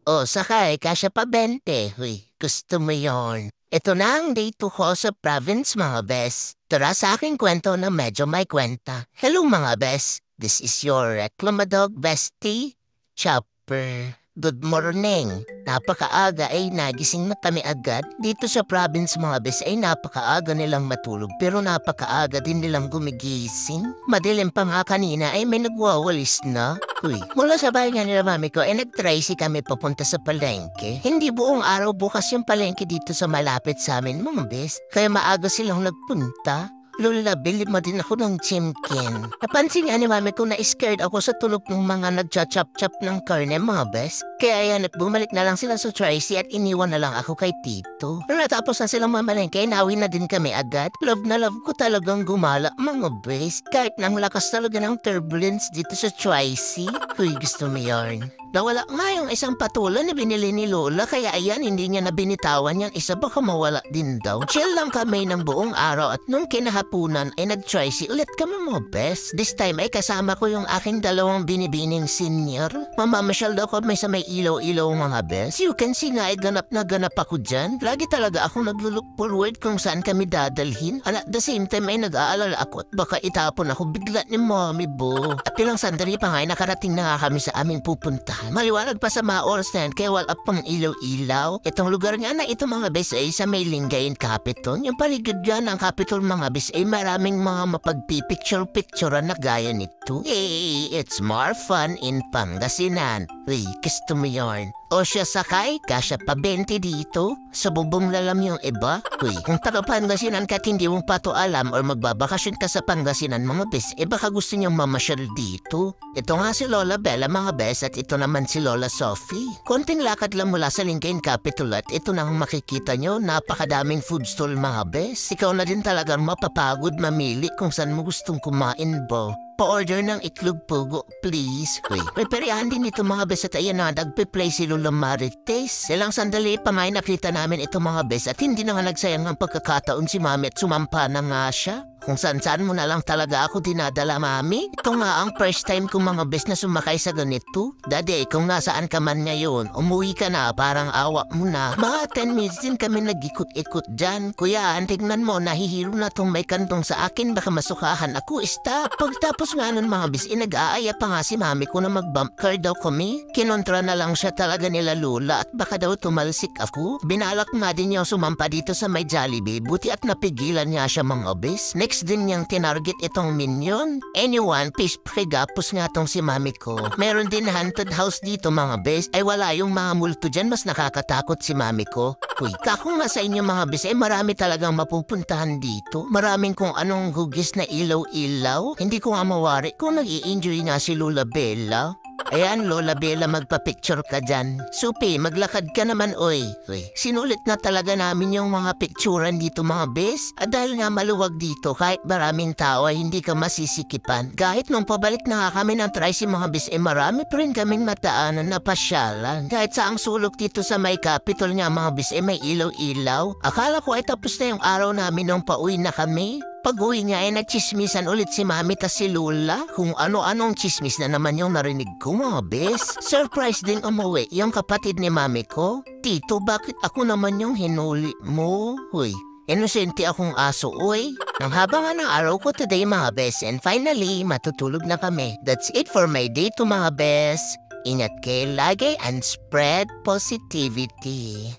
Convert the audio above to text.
O, sakay, kasya pa 20. Huy, gusto mo yon. Ito na ang day 2 ko sa province, mga bes. Tara sa aking kwento na medyo may kwenta. Hello, mga bes. This is your Reclamadog Bestie, Chopper. Good morning. Napakaaga ay nagising na kami agad. Dito sa province, mga bes, ay napakaaga nilang matulog pero napakaaga din nilang gumigising. Madilim pa nga kanina ay may nagwawalis na. Uy, mula sa bahay nga nila mami ko, nag-tricy kami papunta sa palengke. Hindi buong araw bukas yung palengke dito sa malapit sa amin, mga bes. Kaya maaga silang nagpunta. Lola, bili mo din ako ng chimkin. Napansin nga ni mami ko na scared ako sa tunog ng mga nagcha-chop-chop ng karne, mga bes. Kaya yan at bumalik na lang sila sa Tracy at iniwan na lang ako kay Tito. Pero natapos na silang mamalengke, nawi na din kami agad. Love na love ko talagang gumala, mga bes. Kahit nang lakas talaga ng turbulence dito sa Tracy. Uy, gusto mo yarn. Nawala nga yung isang patulan na binili ni Lola kaya ayan hindi niya na binitawan yung isa baka mawala din daw. Chill lang kami ng buong araw at nung kinahapunan ay nag-tricy ulit kami, mo best. This time ay kasama ko yung aking dalawang binibining senior. Mamamasyal daw kami sa may ilaw-ilaw, mga best. You can see nga ay ganap na ganap ako dyan. Lagi talaga ako naglulook forward kung saan kami dadalhin. And at the same time ay nag-aalala ako at baka itapon ako bigla ni Mommy Bo. At ilang sandali pa nga ay nakarating na nga kami sa aming pupuntahan. Maliwanag pa sa mga oras na yan kaya wala pang ilaw-ilaw. Itong lugar nga na ito, mga bes, ay sa may Lingayen Capitol. Yung paligid dyan ng Capitol, mga bes, ay maraming mga mapagpipicture-picture na gaya nito. Hey, it's more fun in Pangasinan. Uy, gusto mo yarn. O siya sakay, kasya pa 20 dito. Sa bubong lalam yung iba. Uy, kung taga Pangasinan ka at hindi mo pa to alam or magbabakasyon ka sa Pangasinan, mga bes, baka gusto niyong mamasyal dito. Ito nga si Lola Bella, mga bes, at ito naman si Lola Sophie. Konting lakad lang mula sa Lingayen Capitol at ito nang makikita nyo, napakadaming food stall, mga bes. Ikaw na din talagang mapapagod mamili kung saan mo gustong kumain, bo. Pa-order ng itlog pugo, please. Uy, preparahan din ito, mga bes, at ayan na, nagpe-play si Lola Marites. Silang sandali pa nga nakita namin ito, mga bes, at hindi na nga nagsayang ang pagkakataon si Mami at sumampa na nga siya. Kung saan-saan mo na lang talaga ako dinadala, Mami. Ito nga ang first time kong, mga bes, na sumakay sa ganito. Daddy, kung nasaan ka man ngayon, umuwi ka na, parang awa mo na. Mga 10 minutes din kami nag-ikot-ikot dyan. Kuya, tignan mo, nahihiro na tong may kantong sa akin, baka masukahan ako. Stop! Pagtapos nga nun, mga bes, nag-aaya pa nga si Mami ko na mag-bump car daw kami. Kinontra na lang siya talaga nila Lola at baka daw tumalsik ako. Binalak nga din niya sumampa dito sa may Jollibee, buti at napigilan niya siya, mga bes. Next din niyang tinarget itong minion. Anyone, please pagapos nga tong si Mami ko. Meron din haunted house dito, mga bes. Ay wala yung mga multo dyan, mas nakakatakot si Mami ko. Uy, kako nga sa inyo, mga bes, marami talagang mapupuntahan dito. Maraming kung anong hugis na ilaw-ilaw. Hindi ko nga mawari kung nag-i-enjoy nga si Lola Bella. Ayan, Lola Bella, magpa-picture ka dyan. Supi, maglakad ka naman, oy. Sinulit na talaga namin yung mga picturean dito, mga bes. At dahil nga maluwag dito, kahit maraming tao ay hindi ka masisikipan. Kahit nung pabalik na nga kami ng Tracy, mga bes, marami pa rin kaming mataanan na pasyalan. Kahit sa ang sulok dito sa may Capitol nga, mga bes, may ilaw-ilaw. Akala ko ay tapos na yung araw namin nung pauwi na kami. Pag-uwi nga ay nagchismisan ulit si Mami tas si Lola. Kung ano-anong chismis na naman yung narinig ko, mga bes. Surprise din umuwi yung kapatid ni Mami ko. Tito, bakit ako naman yung hinuli mo? Huy, inosente akong aso, uy. Ang haba nga ng araw ko today, mga bes. And finally, matutulog na kami. That's it for my day to, mga bes. Ingat kayo lagi and spread positivity.